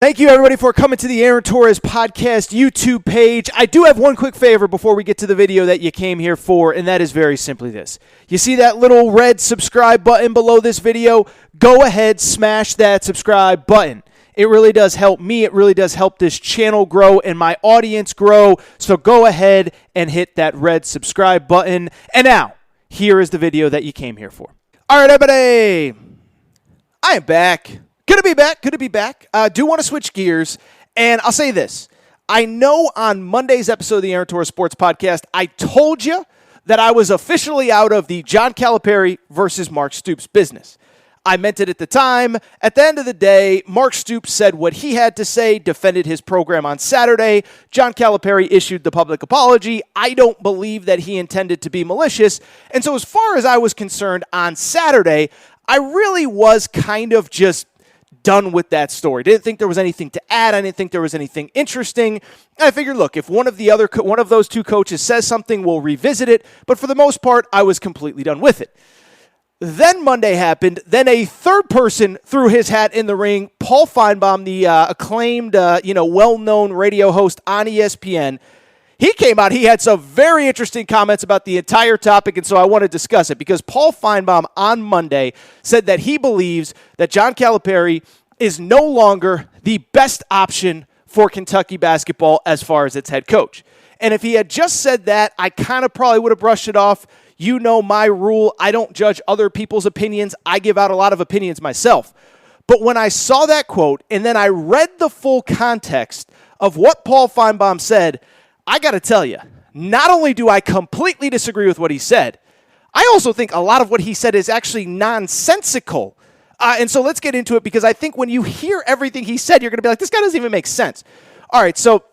Thank you, everybody, for coming to the Aaron Torres Podcast YouTube page. I do have one quick favor before we get to the video that you came here for, and that is very simply this. You see that little red subscribe button below this video? Go ahead, smash that subscribe button. It really does help me. It really does help this channel grow and my audience grow. So go ahead and hit that red subscribe button. And now, here is the video that you came here for. All right, everybody. I am back. Good to be back. Do want to switch gears, and I'll say this. I know on Monday's episode of the Aaron Torres Sports Podcast, I told you that I was officially out of the John Calipari versus Mark Stoops business. I meant it at the time. At the end of the day, Mark Stoops said what he had to say, defended his program on Saturday. John Calipari issued the public apology. I don't believe that he intended to be malicious. And so as far as I was concerned on Saturday, I really was kind of just done with that story. Didn't think there was anything to add. I didn't think there was anything interesting. And I figured, look, if one of those two coaches says something, we'll revisit it. But for the most part, I was completely done with it. Then Monday happened. Then a third person threw his hat in the ring. Paul Finebaum, the acclaimed, well-known radio host on ESPN. He came out. He had some very interesting comments about the entire topic, and so I want to discuss it because Paul Finebaum on Monday said that he believes that John Calipari is no longer the best option for Kentucky basketball as far as its head coach. And if he had just said that, I kind of probably would have brushed it off. You know my rule. I don't judge other people's opinions. I give out a lot of opinions myself. But when I saw that quote and then I read the full context of what Paul Finebaum said, I got to tell you, not only do I completely disagree with what he said, I also think a lot of what he said is actually nonsensical. And so let's get into it because I think when you hear everything he said, you're going to be like, this guy doesn't even make sense. All right, so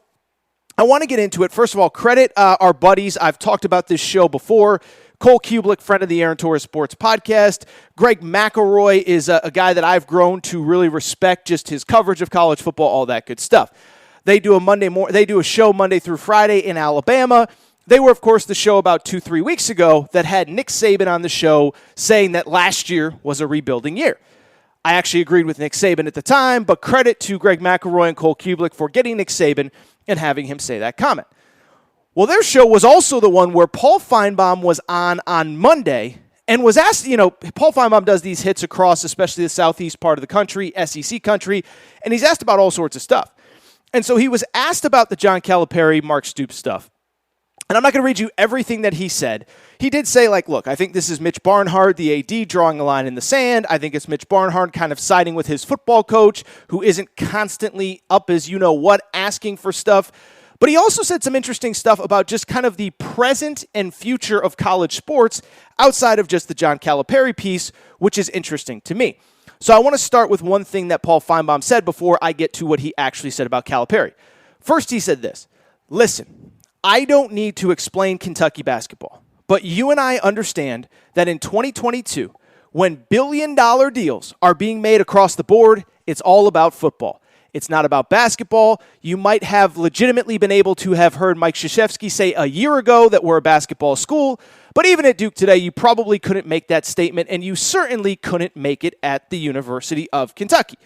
I want to get into it. First of all, credit our buddies. I've talked about this show before. Cole Kublick, friend of the Aaron Torres Sports Podcast. Greg McElroy is a guy that I've grown to really respect, just his coverage of college football, all that good stuff. They do a show Monday through Friday in Alabama. They were, of course, the show about 2-3 weeks ago that had Nick Saban on the show saying that last year was a rebuilding year. I actually agreed with Nick Saban at the time, but credit to Greg McElroy and Cole Kublick for getting Nick Saban and having him say that comment. Well, their show was also the one where Paul Finebaum was on Monday and was asked, Paul Finebaum does these hits across, especially the southeast part of the country, SEC country, and he's asked about all sorts of stuff. And so he was asked about the John Calipari, Mark Stoops stuff. And I'm not going to read you everything that he said. He did say, look, I think this is Mitch Barnhart, the AD, drawing a line in the sand. I think it's Mitch Barnhart kind of siding with his football coach, who isn't constantly up as you-know-what, asking for stuff. But he also said some interesting stuff about just kind of the present and future of college sports outside of just the John Calipari piece, which is interesting to me. So I want to start with one thing that Paul Finebaum said before I get to what he actually said about Calipari. First, he said this. Listen, I don't need to explain Kentucky basketball, but you and I understand that in 2022, when billion-dollar deals are being made across the board, it's all about football. It's not about basketball. You might have legitimately been able to have heard Mike Krzyzewski say a year ago that we're a basketball school, but even at Duke today, you probably couldn't make that statement, and you certainly couldn't make it at the University of Kentucky.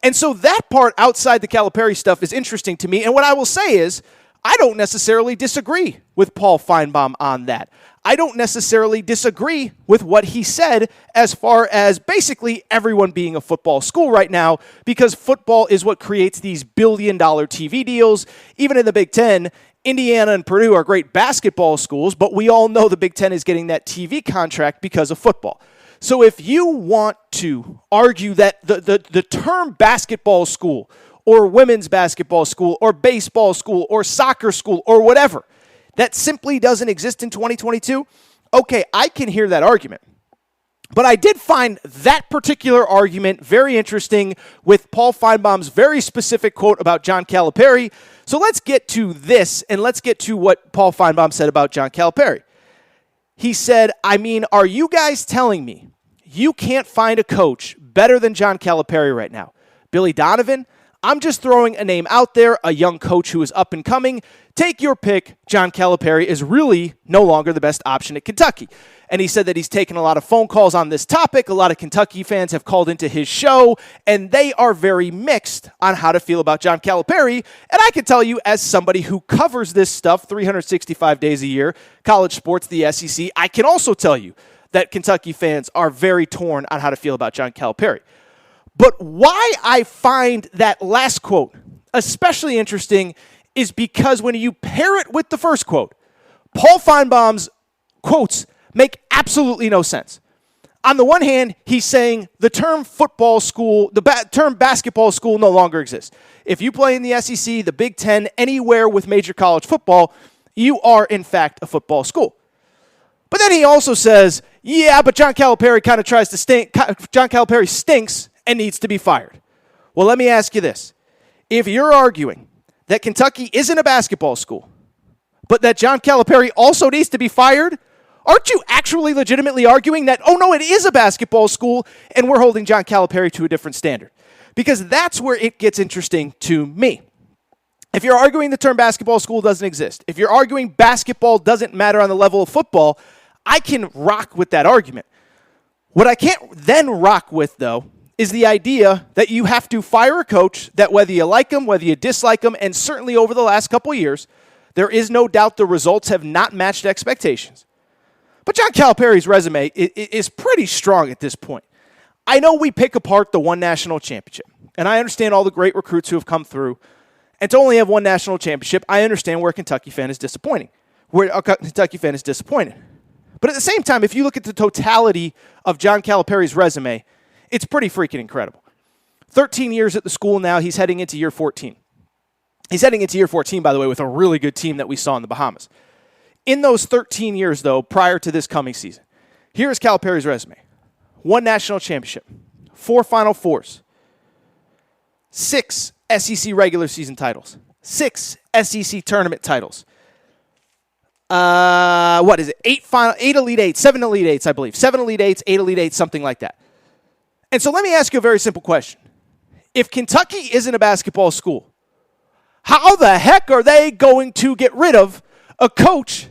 And so that part outside the Calipari stuff is interesting to me, and what I will say is I don't necessarily disagree with Paul Finebaum on that. I don't necessarily disagree with what he said as far as basically everyone being a football school right now because football is what creates these billion-dollar TV deals. Even in the Big Ten, Indiana and Purdue are great basketball schools, but we all know the Big Ten is getting that TV contract because of football. So if you want to argue that the term basketball school or women's basketball school or baseball school or soccer school or whatever, that simply doesn't exist in 2022, okay, I can hear that argument. But I did find that particular argument very interesting with Paul Finebaum's very specific quote about John Calipari. So let's get to this, and let's get to what Paul Finebaum said about John Calipari. He said, are you guys telling me you can't find a coach better than John Calipari right now? Billy Donovan? I'm just throwing a name out there, a young coach who is up and coming. Take your pick. John Calipari is really no longer the best option at Kentucky. And he said that he's taken a lot of phone calls on this topic. A lot of Kentucky fans have called into his show, and they are very mixed on how to feel about John Calipari. And I can tell you, as somebody who covers this stuff 365 days a year, college sports, the SEC, I can also tell you that Kentucky fans are very torn on how to feel about John Calipari. But why I find that last quote especially interesting is because when you pair it with the first quote, Paul Finebaum's quotes make absolutely no sense. On the one hand, he's saying the term football school, term basketball school no longer exists. If you play in the SEC, the Big Ten, anywhere with major college football, you are in fact a football school. But then he also says, yeah, but John Calipari kind of tries to stink. John Calipari stinks and needs to be fired. Well, let me ask you this. If you're arguing that Kentucky isn't a basketball school, but that John Calipari also needs to be fired, aren't you actually legitimately arguing that, oh no, it is a basketball school and we're holding John Calipari to a different standard? Because that's where it gets interesting to me. If you're arguing the term basketball school doesn't exist, if you're arguing basketball doesn't matter on the level of football, I can rock with that argument. What I can't then rock with, though, is the idea that you have to fire a coach that whether you like him, whether you dislike him, and certainly over the last couple of years, there is no doubt the results have not matched expectations. But John Calipari's resume is pretty strong at this point. I know we pick apart the one national championship, and I understand all the great recruits who have come through. And to only have one national championship, I understand where a Kentucky fan is disappointed. But at the same time, if you look at the totality of John Calipari's resume, it's pretty freaking incredible. 13 years at the school now, he's heading into year 14. He's heading into year 14, by the way, with a really good team that we saw in the Bahamas. In those 13 years, though, prior to this coming season, here's Calipari's resume. 1 national championship, 4 Final Fours, 6 SEC regular season titles, 6 SEC tournament titles. 8 Elite Eights, 7 Elite Eights, I believe. 7 Elite Eights, 8 Elite Eights, something like that. And so let me ask you a very simple question. If Kentucky isn't a basketball school, how the heck are they going to get rid of a coach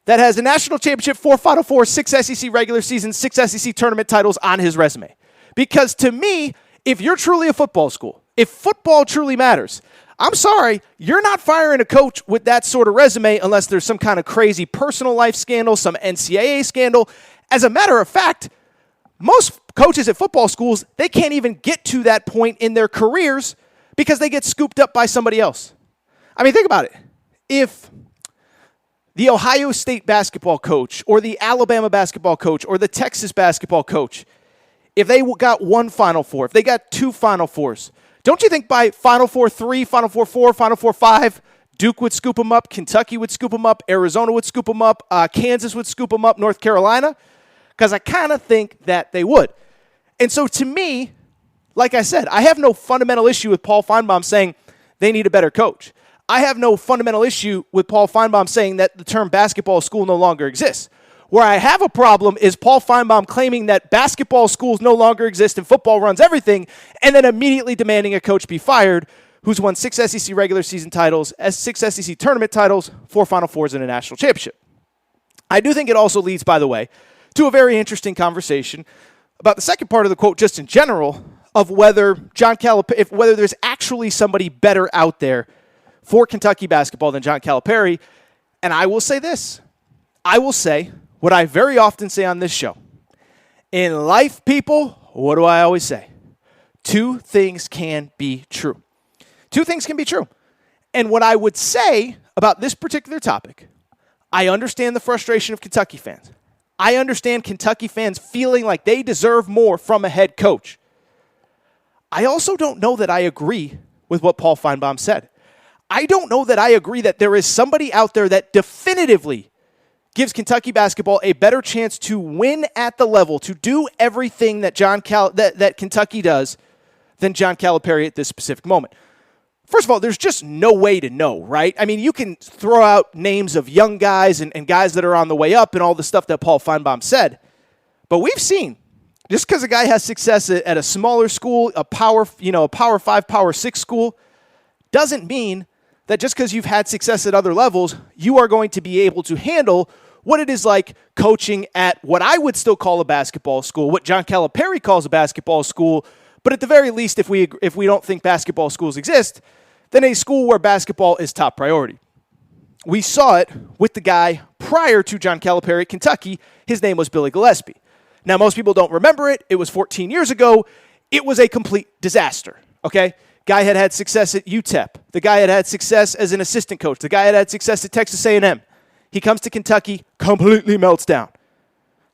that has a national championship, 4 Final Four, 6 SEC regular season, 6 SEC tournament titles on his resume? Because to me, if you're truly a football school, if football truly matters, I'm sorry, you're not firing a coach with that sort of resume unless there's some kind of crazy personal life scandal, some NCAA scandal. As a matter of fact, most coaches at football schools, they can't even get to that point in their careers because they get scooped up by somebody else. I mean, think about it. If the Ohio State basketball coach or the Alabama basketball coach or the Texas basketball coach, if they got 1 Final Four, if they got 2 Final Fours, don't you think by Final Four 3, Final Four 4, Final Four 5, Duke would scoop them up, Kentucky would scoop them up, Arizona would scoop them up, Kansas would scoop them up, North Carolina? Because I kind of think that they would. And so to me, like I said, I have no fundamental issue with Paul Finebaum saying they need a better coach. I have no fundamental issue with Paul Finebaum saying that the term basketball school no longer exists. Where I have a problem is Paul Finebaum claiming that basketball schools no longer exist and football runs everything, and then immediately demanding a coach be fired who's won 6 SEC regular season titles, 6 SEC tournament titles, 4 Final Fours, and a national championship. I do think it also leads, by the way, to a very interesting conversation about the second part of the quote just in general of whether whether there's actually somebody better out there for Kentucky basketball than John Calipari. And I will say this. I will say what I very often say on this show. In life, people, what do I always say? 2 things can be true. 2 things can be true. And what I would say about this particular topic, I understand the frustration of Kentucky fans. I understand Kentucky fans feeling like they deserve more from a head coach. I also don't know that I agree with what Paul Finebaum said. I don't know that I agree that there is somebody out there that definitively gives Kentucky basketball a better chance to win at the level, to do everything that that Kentucky does than John Calipari at this specific moment. First of all, there's just no way to know, right? I mean, you can throw out names of young guys and guys that are on the way up and all the stuff that Paul Finebaum said. But we've seen Just because a guy has success at a smaller school, a power 5, power 6 school, doesn't mean that just because you've had success at other levels, you are going to be able to handle what it is like coaching at what I would still call a basketball school, what John Calipari calls a basketball school, but at the very least, if we don't think basketball schools exist, then a school where basketball is top priority. We saw it with the guy prior to John Calipari at Kentucky. His name was Billy Gillispie. Now, most people don't remember it. It was 14 years ago. It was a complete disaster, okay? Guy had success at UTEP. The guy had success as an assistant coach. The guy had success at Texas A&M. He comes to Kentucky, completely melts down.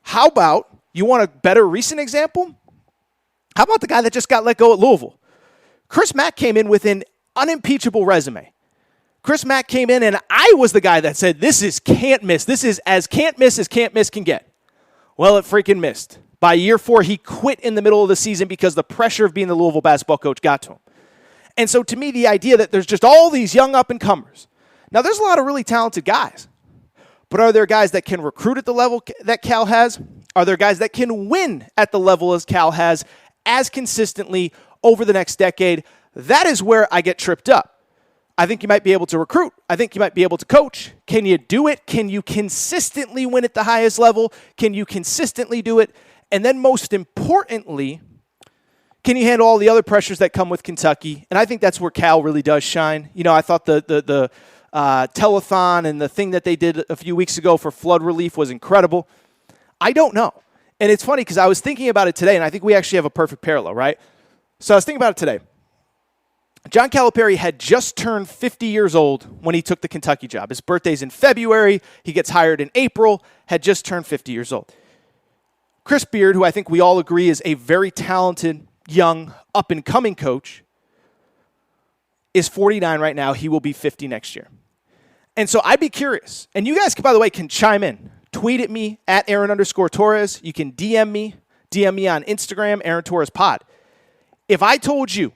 How about, you want a better recent example? How about the guy that just got let go at Louisville? Chris Mack came in with an unimpeachable resume. Chris Mack came in, and I was the guy that said, this is can't miss. This is as can't miss can get. Well, it freaking missed. By year 4, he quit in the middle of the season because the pressure of being the Louisville basketball coach got to him. And so to me, the idea that there's just all these young up-and-comers. Now, there's a lot of really talented guys. But are there guys that can recruit at the level that Cal has? Are there guys that can win at the level as Cal has as consistently over the next decade? That is where I get tripped up. I think you might be able to recruit. I think you might be able to coach. Can you do it? Can you consistently win at the highest level? Can you consistently do it? And then most importantly, can you handle all the other pressures that come with Kentucky? And I think that's where Cal really does shine. You know, I thought the telethon and the thing that they did a few weeks ago for flood relief was incredible. I don't know. And it's funny because I was thinking about it today, and I think we actually have a perfect parallel, right? So I was thinking about it today. John Calipari had just turned 50 years old when he took the Kentucky job. His birthday's in February. He gets hired in April, had just turned 50 years old. Chris Beard, who I think we all agree is a very talented, young, up-and-coming coach, is 49 right now. He will be 50 next year. And so I'd be curious. And you guys, by the way, can chime in. Tweet at me, at Aaron_Torres. You can DM me on Instagram, Aaron Torres Pod. If I told you,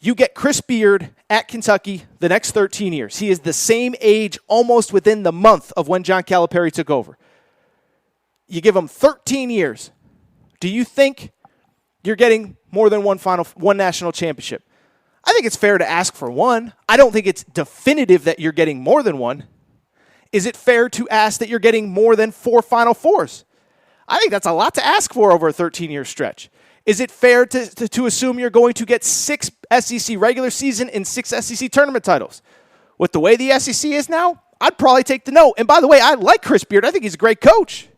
you get Chris Beard at Kentucky the next 13 years. He is the same age almost within the month of when John Calipari took over. You give him 13 years. Do you think you're getting more than one national championship? I think it's fair to ask for one. I don't think it's definitive that you're getting more than one. Is it fair to ask that you're getting more than 4 Final Fours? I think that's a lot to ask for over a 13-year stretch. Is it fair to assume you're going to get 6 SEC regular season and 6 SEC tournament titles? With the way the SEC is now, I'd probably take the no. And by the way, I like Chris Beard. I think he's a great coach.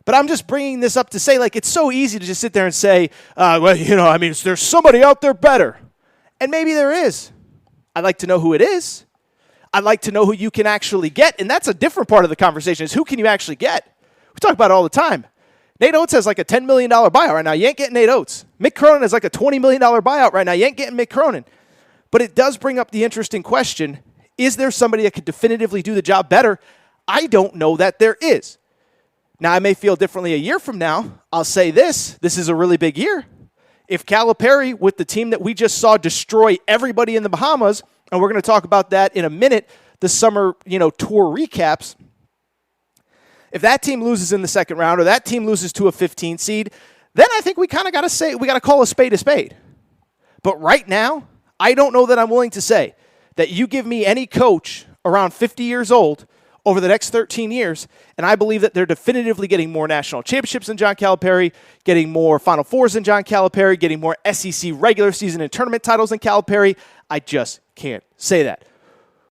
But I'm just bringing this up to say, like, it's so easy to just sit there and say, there's somebody out there better. And maybe there is. I'd like to know who it is. I'd like to know who you can actually get. And that's a different part of the conversation is who can you actually get? We talk about it all the time. Nate Oates has like a $10 million buyout right now. You ain't getting Nate Oates. Mick Cronin has like a $20 million buyout right now. You ain't getting Mick Cronin. But it does bring up the interesting question, is there somebody that could definitively do the job better? I don't know that there is. Now, I may feel differently a year from now. I'll say this is a really big year. If Calipari, with the team that we just saw destroy everybody in the Bahamas, and we're going to talk about that in a minute, the summer tour recaps, if that team loses in the second round or that team loses to a 15 seed, then I think we kind of got to call a spade a spade. But right now, I don't know that I'm willing to say that you give me any coach around 50 years old over the next 13 years, and I believe that they're definitively getting more national championships than John Calipari, getting more Final Fours than John Calipari, getting more SEC regular season and tournament titles than Calipari. I just can't say that.